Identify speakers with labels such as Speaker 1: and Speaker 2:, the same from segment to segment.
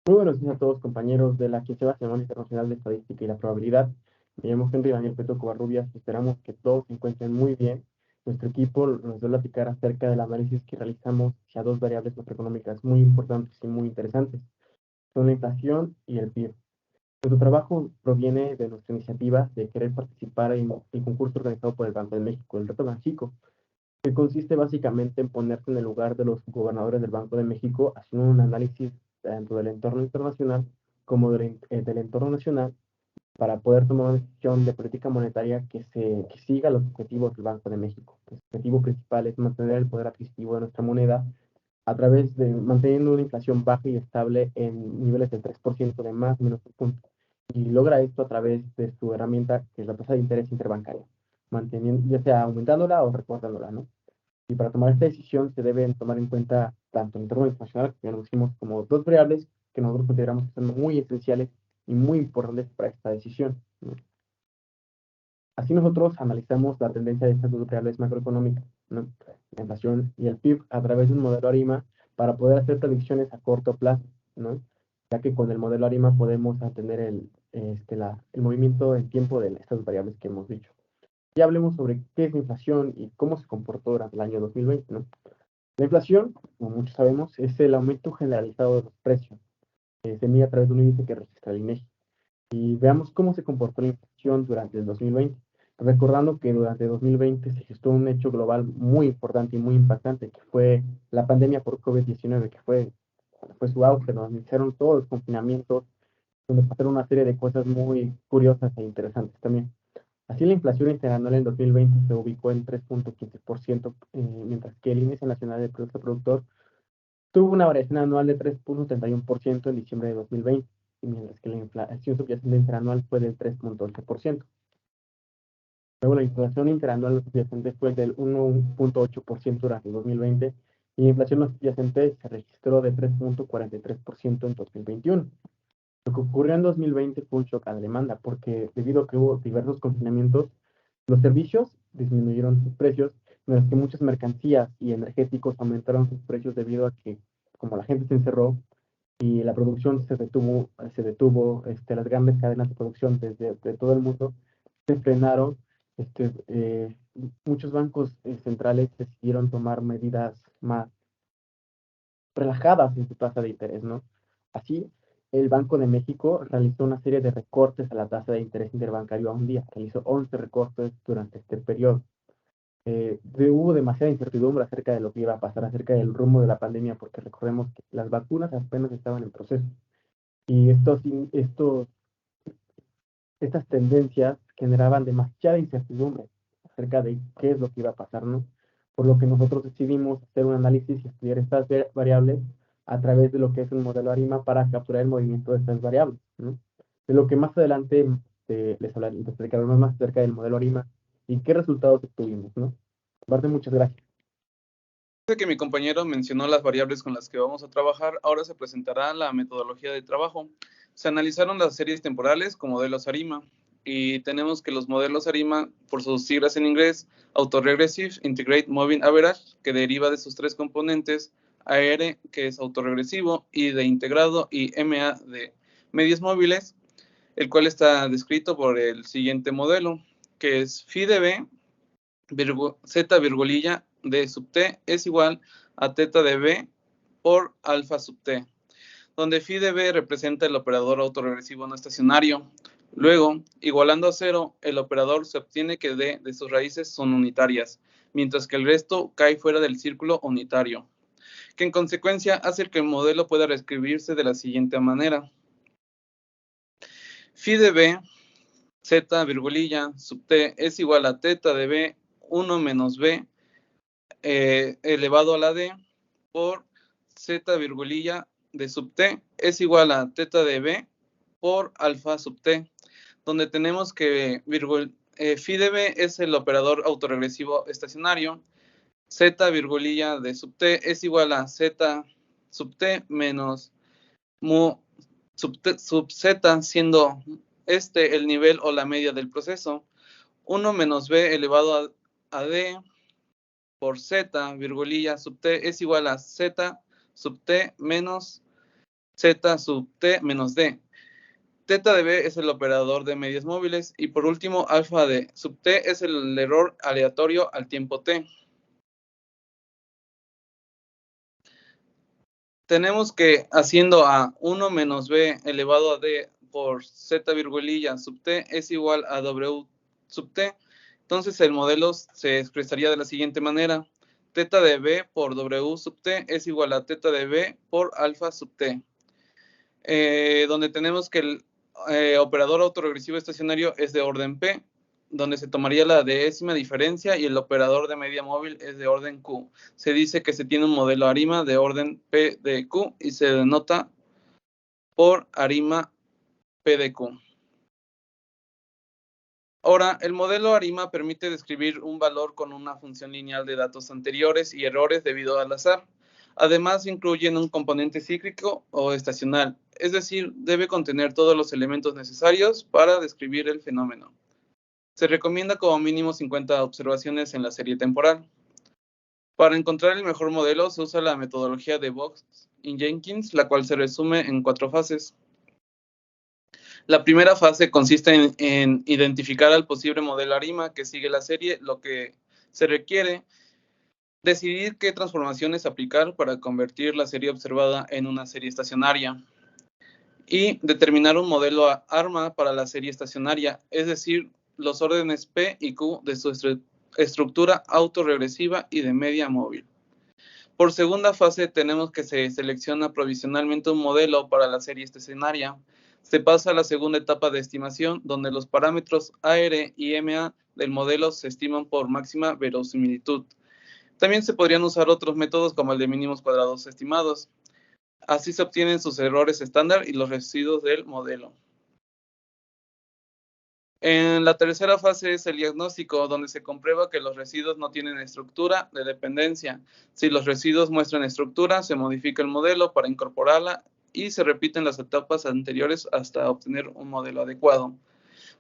Speaker 1: Muy buenos días a todos, compañeros de la 15ª Semana Internacional de Estadística y la Probabilidad. Me llamo Henry Daniel Peto Covarrubias y esperamos que todos se encuentren muy bien. Nuestro equipo nos va a platicar acerca del análisis que realizamos hacia dos variables macroeconómicas muy importantes y muy interesantes. Son la inflación y el PIB. Nuestro trabajo proviene de nuestra iniciativa de querer participar en el concurso organizado por el Banco de México, el Reto Banxico, que consiste básicamente en ponerse en el lugar de los gobernadores del Banco de México, haciendo un análisis tanto del entorno internacional como del entorno nacional para poder tomar una decisión de política monetaria que siga los objetivos del Banco de México. El objetivo principal es mantener el poder adquisitivo de nuestra moneda a través de manteniendo una inflación baja y estable en niveles del 3% de más o menos un punto. Y logra esto a través de su herramienta, que es la tasa de interés interbancaria, manteniendo, ya sea aumentándola o recortándola, ¿no? Y para tomar esta decisión se deben tomar en cuenta tanto el entorno internacional, que ya lo hicimos, como dos variables que nosotros consideramos que son muy esenciales y muy importantes para esta decisión, ¿no? Así nosotros analizamos la tendencia de estas dos variables macroeconómicas, ¿no? La inflación y el PIB, a través de un modelo ARIMA para poder hacer predicciones a corto plazo, ¿no? Ya que con el modelo ARIMA podemos atender el movimiento en tiempo de estas variables que hemos dicho. Ya hablemos sobre qué es la inflación y cómo se comportó durante el año 2020, ¿no? La inflación, como muchos sabemos, es el aumento generalizado de los precios. Se mide a través de un índice que registra el INEGI. Y veamos cómo se comportó la inflación durante el 2020. Recordando que durante 2020 se gestó un hecho global muy importante y muy impactante, que fue la pandemia por COVID-19, que fue su auge, donde iniciaron todos los confinamientos, donde pasaron una serie de cosas muy curiosas e interesantes también. Así, la inflación interanual en 2020 se ubicó en 3.15%, mientras que el índice nacional del producto productor tuvo una variación anual de 3.31% en diciembre de 2020, mientras que la inflación subyacente interanual fue del 3.11%. Luego, la inflación interanual subyacente fue del 1.8% durante 2020 y la inflación no subyacente se registró de 3.43% en 2021. Lo que ocurrió en 2020 fue un shock a la demanda, porque debido a que hubo diversos confinamientos, los servicios disminuyeron sus precios, mientras que muchas mercancías y energéticos aumentaron sus precios debido a que, como la gente se encerró y la producción las grandes cadenas de producción de todo el mundo se frenaron. este, eh, Muchos bancos centrales decidieron tomar medidas más relajadas en su tasa de interés, ¿no? Así, el Banco de México realizó una serie de recortes a la tasa de interés interbancario a un día, realizó 11 recortes durante este periodo. Hubo demasiada incertidumbre acerca de lo que iba a pasar, acerca del rumbo de la pandemia, porque recordemos que las vacunas apenas estaban en proceso. Y estas tendencias generaban demasiada incertidumbre acerca de qué es lo que iba a pasar, ¿no? Por lo que nosotros decidimos hacer un análisis y estudiar estas variables a través de lo que es un modelo ARIMA para capturar el movimiento de estas variables, ¿no? De lo que más adelante les explicaremos más acerca del modelo ARIMA y qué resultados obtuvimos, ¿no? Aparte, muchas gracias.
Speaker 2: De que mi compañero mencionó las variables con las que vamos a trabajar, ahora se presentará la metodología de trabajo. Se analizaron las series temporales con modelos ARIMA y tenemos que los modelos ARIMA, por sus siglas en inglés, Autoregressive Integrate Moving Average, que deriva de sus tres componentes, AR, que es autorregresivo, I de integrado y MA de medios móviles, el cual está descrito por el siguiente modelo, que es phi de B z virgulilla d sub t es igual a teta de b por alfa sub t, donde phi de b representa el operador autorregresivo no estacionario. Luego, igualando a cero, el operador se obtiene que d de sus raíces son unitarias, mientras que el resto cae fuera del círculo unitario, que en consecuencia hace que el modelo pueda reescribirse de la siguiente manera. Phi de b z virgulilla sub t es igual a teta de b 1 menos b elevado a la d por z virgulilla de sub t es igual a teta de b por alfa sub t, donde tenemos que phi de b es el operador autorregresivo estacionario, z virgulilla de sub t es igual a z sub t menos mu sub z, siendo este el nivel o la media del proceso, 1 menos b elevado a d por z virgulilla sub t es igual a z sub t menos Z sub t menos d. Teta de b es el operador de medias móviles. Y por último, alfa de sub t es el error aleatorio al tiempo t. Tenemos que haciendo a 1 menos b elevado a d por z virgulilla sub t es igual a w sub t. Entonces el modelo se expresaría de la siguiente manera. Teta de b por w sub t es igual a teta de b por alfa sub t. Donde tenemos que el operador autorregresivo estacionario es de orden p, donde se tomaría la décima diferencia, y el operador de media móvil es de orden q. Se dice que se tiene un modelo ARIMA de orden p de q y se denota por ARIMA p de q. Ahora, el modelo ARIMA permite describir un valor con una función lineal de datos anteriores y errores debido al azar. Además, incluyen un componente cíclico o estacional, es decir, debe contener todos los elementos necesarios para describir el fenómeno. Se recomienda como mínimo 50 observaciones en la serie temporal. Para encontrar el mejor modelo se usa la metodología de Box-Jenkins, la cual se resume en 4 fases. La primera fase consiste en identificar al posible modelo ARIMA que sigue la serie. Lo que se requiere, decidir qué transformaciones aplicar para convertir la serie observada en una serie estacionaria, y determinar un modelo ARMA para la serie estacionaria, es decir, los órdenes P y Q de su estructura autorregresiva y de media móvil. Por segunda fase tenemos que se selecciona provisionalmente un modelo para la serie estacionaria. Se pasa a la segunda etapa de estimación, donde los parámetros AR y MA del modelo se estiman por máxima verosimilitud. También se podrían usar otros métodos como el de mínimos cuadrados estimados. Así se obtienen sus errores estándar y los residuos del modelo. En la tercera fase es el diagnóstico, donde se comprueba que los residuos no tienen estructura de dependencia. Si los residuos muestran estructura, se modifica el modelo para incorporarla y se repiten las etapas anteriores hasta obtener un modelo adecuado.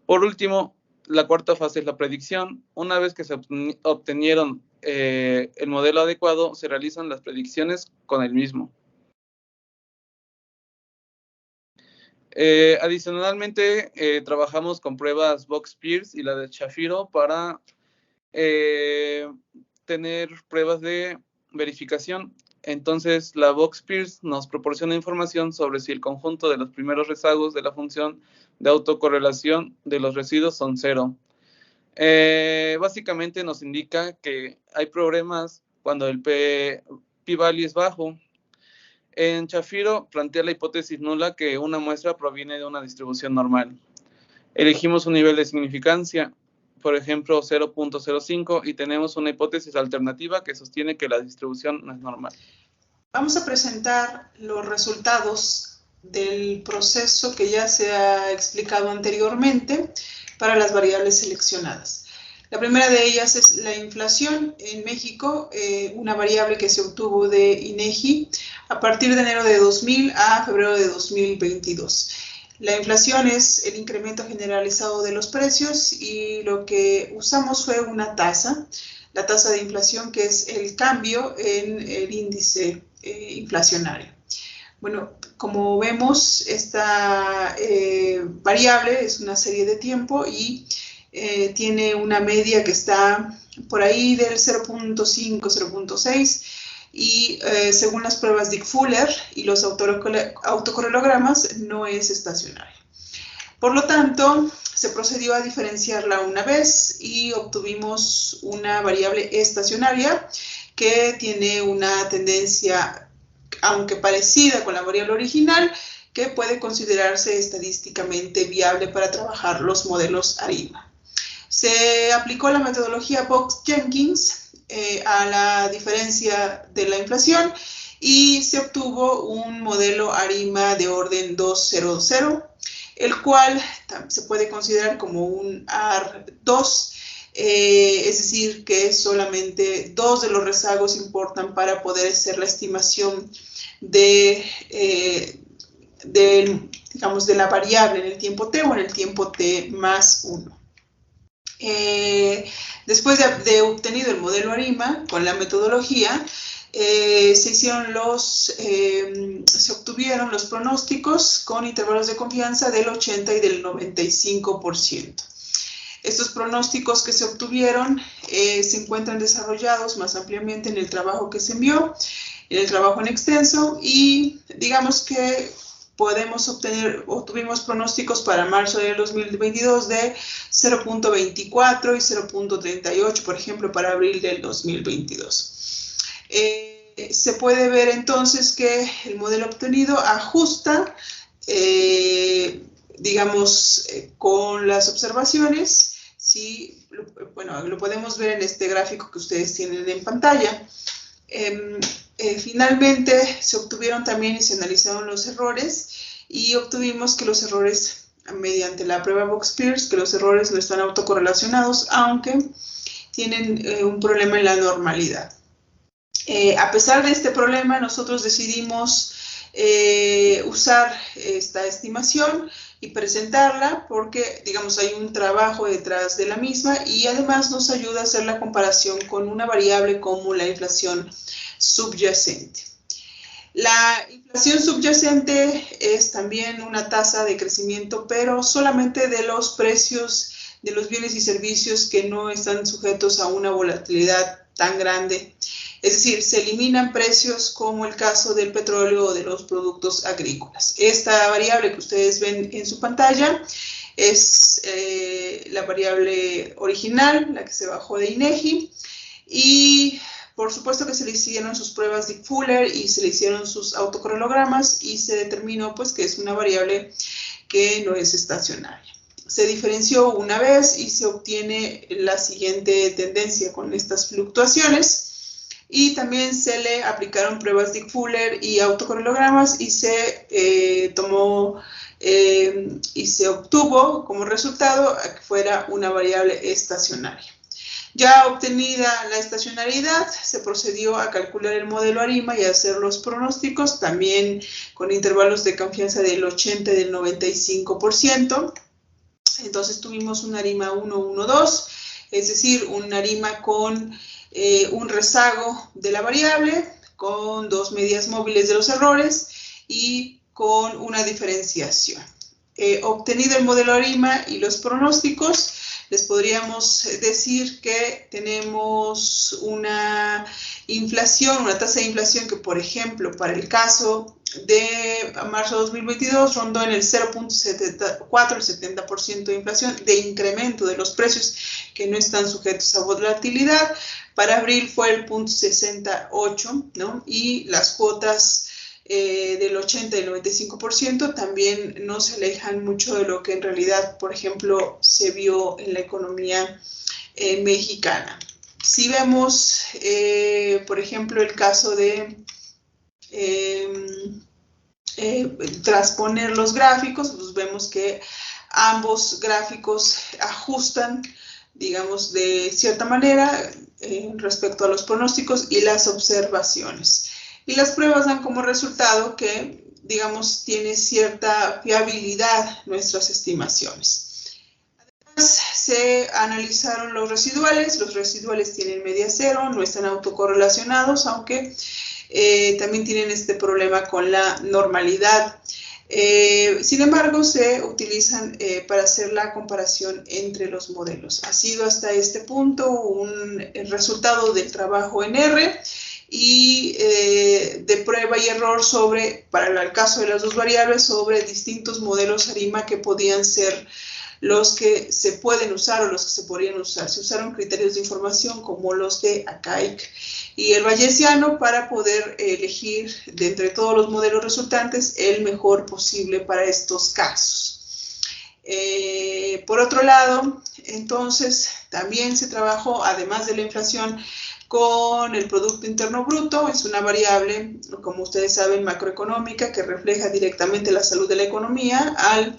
Speaker 2: Por último, la cuarta fase es la predicción. Una vez que se obtenieron el modelo adecuado, se realizan las predicciones con el mismo. Adicionalmente, trabajamos con pruebas Box-Pierce y la de Shapiro para tener pruebas de verificación. Entonces, la Box-Pierce nos proporciona información sobre si el conjunto de los primeros rezagos de la función de autocorrelación de los residuos son 0. Básicamente nos indica que hay problemas cuando el p-value es bajo. En Shapiro plantea la hipótesis nula que una muestra proviene de una distribución normal. Elegimos un nivel de significancia, por ejemplo 0.05, y tenemos una hipótesis alternativa que sostiene que la distribución no es normal.
Speaker 3: Vamos a presentar los resultados del proceso que ya se ha explicado anteriormente para las variables seleccionadas. La primera de ellas es la inflación en México, una variable que se obtuvo de INEGI a partir de enero de 2000 a febrero de 2022. La inflación es el incremento generalizado de los precios y lo que usamos fue una tasa, la tasa de inflación, que es el cambio en el índice inflacionario. Bueno, como vemos, esta variable es una serie de tiempo y tiene una media que está por ahí del 0.5, 0.6, y según las pruebas Dick-Fuller y los autocorrelogramas no es estacionaria. Por lo tanto, se procedió a diferenciarla una vez y obtuvimos una variable estacionaria que tiene una tendencia, aunque parecida con la variable original, que puede considerarse estadísticamente viable para trabajar los modelos ARIMA. Se aplicó la metodología Box-Jenkins a la diferencia de la inflación y se obtuvo un modelo ARIMA de orden 200, el cual se puede considerar como un AR2, es decir, que solamente 2 de los rezagos importan para poder hacer la estimación de la variable en el tiempo t o en el tiempo t más 1. Después de obtenido el modelo ARIMA con la metodología, se obtuvieron los pronósticos con intervalos de confianza del 80 y del 95%. Estos pronósticos que se obtuvieron se encuentran desarrollados más ampliamente en el trabajo que se envió, en el trabajo en extenso, y digamos que obtuvimos pronósticos para marzo del 2022 de 0.24 y 0.38, por ejemplo, para abril del 2022. Se puede ver entonces que el modelo obtenido ajusta, digamos, con las observaciones. Sí, bueno, lo podemos ver en este gráfico que ustedes tienen en pantalla. Finalmente se obtuvieron también y se analizaron los errores y obtuvimos que los errores, mediante la prueba Box-Pierce, que los errores no están autocorrelacionados, aunque tienen un problema en la normalidad. A pesar de este problema, nosotros decidimos usar esta estimación y presentarla porque, digamos, hay un trabajo detrás de la misma y además nos ayuda a hacer la comparación con una variable como la inflación subyacente. La inflación subyacente es también una tasa de crecimiento, pero solamente de los precios de los bienes y servicios que no están sujetos a una volatilidad tan grande. Es decir, se eliminan precios como el caso del petróleo o de los productos agrícolas. Esta variable que ustedes ven en su pantalla es la variable original, la que se bajó de INEGI, y por supuesto que se le hicieron sus pruebas de Fuller y se le hicieron sus autocorrelogramas y se determinó pues que es una variable que no es estacionaria. Se diferenció una vez y se obtiene la siguiente tendencia con estas fluctuaciones. Y también se le aplicaron pruebas de Fuller y autocorrelogramas y se tomó y se obtuvo como resultado que fuera una variable estacionaria. Ya obtenida la estacionalidad, se procedió a calcular el modelo ARIMA y a hacer los pronósticos, también con intervalos de confianza del 80 y del 95%. Entonces tuvimos un ARIMA 1-1-2, es decir, un ARIMA con un rezago de la variable, con dos medias móviles de los errores y con una diferenciación. Obtenido el modelo ARIMA y los pronósticos, les podríamos decir que tenemos una inflación, una tasa de inflación que, por ejemplo, para el caso de marzo de 2022 rondó en el 0.74, el 70% de inflación de incremento de los precios que no están sujetos a volatilidad. Para abril fue el 0.68, ¿no? Y las cuotas del 80 y el 95% también no se alejan mucho de lo que en realidad, por ejemplo, se vio en la economía mexicana. Si vemos, por ejemplo, el caso de transponer los gráficos, pues vemos que ambos gráficos ajustan, digamos, de cierta manera respecto a los pronósticos y las observaciones. Y las pruebas dan como resultado que, digamos, tiene cierta fiabilidad nuestras estimaciones. Además, se analizaron los residuales tienen media cero, no están autocorrelacionados, aunque también tienen este problema con la normalidad. Sin embargo, se utilizan para hacer la comparación entre los modelos. Ha sido hasta este punto un resultado del trabajo en R y de prueba y error para el caso de las dos variables, sobre distintos modelos ARIMA que podían ser los que se pueden usar o los que se podrían usar. Se usaron criterios de información como los de Akaic y el bayesiano para poder elegir de entre todos los modelos resultantes el mejor posible para estos casos. Por otro lado, entonces, también se trabajó, además de la inflación, con el Producto Interno Bruto. Es una variable, como ustedes saben, macroeconómica, que refleja directamente la salud de la economía al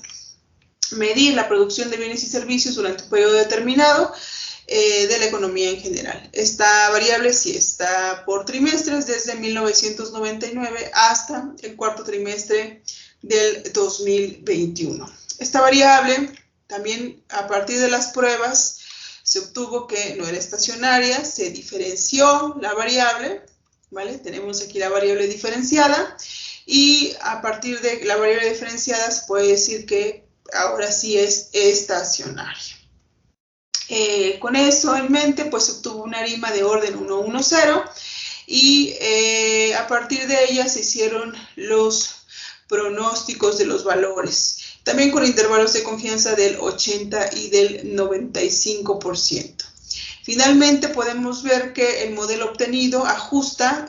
Speaker 3: medir la producción de bienes y servicios durante un periodo determinado de la economía en general. Esta variable sí está por trimestres desde 1999 hasta el cuarto trimestre del 2021. Esta variable también, a partir de las pruebas, se obtuvo que no era estacionaria, se diferenció la variable ¿vale? Tenemos aquí la variable diferenciada y a partir de la variable diferenciada se puede decir que ahora sí es estacionaria. Con eso en mente, pues se obtuvo una ARIMA de orden 110 y a partir de ella se hicieron los pronósticos de los valores, también con intervalos de confianza del 80 y del 95%. Finalmente podemos ver que el modelo obtenido ajusta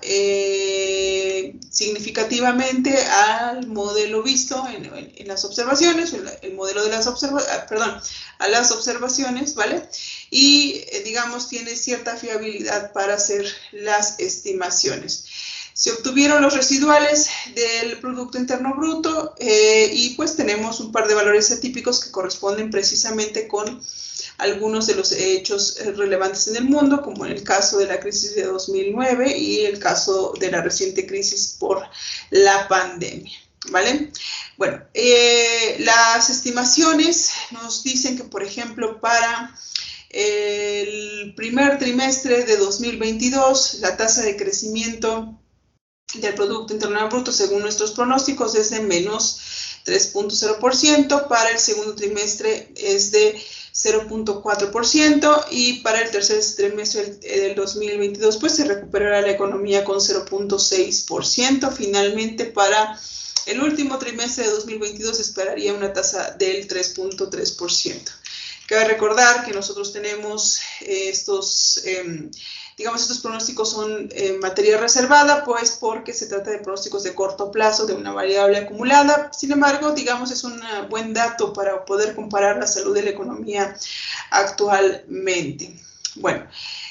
Speaker 3: significativamente al modelo visto en las observaciones, el modelo de las a las observaciones, ¿vale? Y digamos tiene cierta fiabilidad para hacer las estimaciones. Se obtuvieron los residuales del Producto Interno Bruto y pues tenemos un par de valores atípicos que corresponden precisamente con algunos de los hechos relevantes en el mundo, como en el caso de la crisis de 2009 y el caso de la reciente crisis por la pandemia, ¿vale? Bueno, las estimaciones nos dicen que, por ejemplo, para el primer trimestre de 2022, la tasa de crecimiento del Producto Interno Bruto, según nuestros pronósticos, es de menos 3.0%, para el segundo trimestre es de 0.4% y para el tercer trimestre del 2022 pues se recuperará la economía con 0.6%. Finalmente para el último trimestre de 2022 esperaría una tasa del 3.3%. Cabe recordar que nosotros tenemos estos pronósticos son materia reservada, pues porque se trata de pronósticos de corto plazo de una variable acumulada. Sin embargo, digamos, es un buen dato para poder comparar la salud de la economía actualmente. Bueno,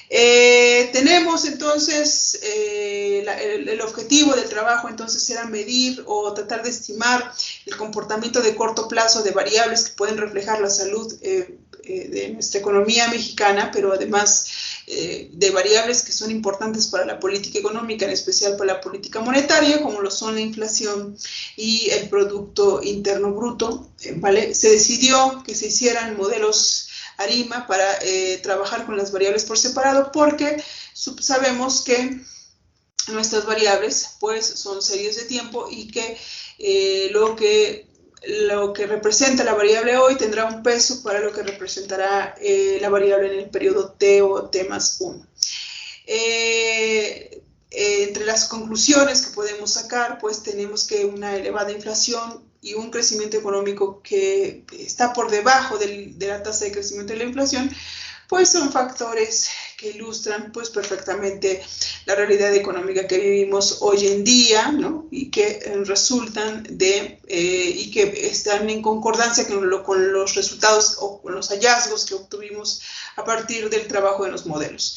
Speaker 3: tenemos entonces el objetivo del trabajo entonces era medir o tratar de estimar el comportamiento de corto plazo de variables que pueden reflejar la salud de nuestra economía mexicana, pero además de variables que son importantes para la política económica, en especial para la política monetaria, como lo son la inflación y el Producto Interno Bruto, ¿vale? Se decidió que se hicieran modelos ARIMA para trabajar con las variables por separado, porque sabemos que nuestras variables pues son series de tiempo y que lo que representa la variable hoy tendrá un peso para lo que representará la variable en el periodo T o T más 1. Entre las conclusiones que podemos sacar, pues tenemos que una elevada inflación y un crecimiento económico que está por debajo de la tasa de crecimiento de la inflación, pues son factores que ilustran pues perfectamente la realidad económica que vivimos hoy en día, ¿no? Y que resultan de, y que están en concordancia con los resultados o con los hallazgos que obtuvimos a partir del trabajo de los modelos.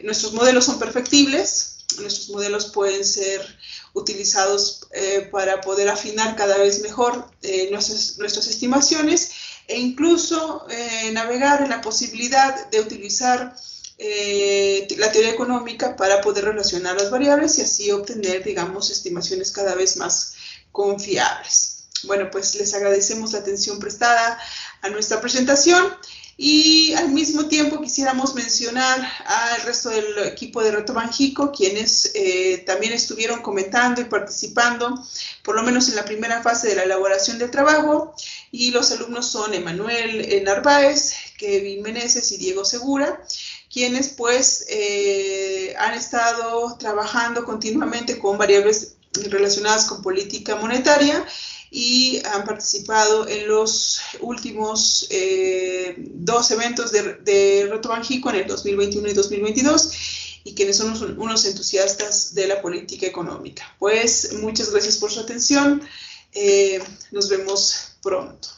Speaker 3: Nuestros modelos son perfectibles, nuestros modelos pueden ser utilizados para poder afinar cada vez mejor nuestras estimaciones e incluso navegar en la posibilidad de utilizar la teoría económica para poder relacionar las variables y así obtener, digamos, estimaciones cada vez más confiables. Bueno, pues les agradecemos la atención prestada a nuestra presentación y al mismo tiempo quisiéramos mencionar al resto del equipo de Reto Banjico, quienes también estuvieron comentando y participando, por lo menos en la primera fase de la elaboración del trabajo, y los alumnos son Emanuel Narváez, Kevin Meneses y Diego Segura, quienes pues han estado trabajando continuamente con variables relacionadas con política monetaria y han participado en los últimos 2 eventos de Reto Banjico en el 2021 y 2022 y quienes son unos entusiastas de la política económica. Pues muchas gracias por su atención, nos vemos pronto.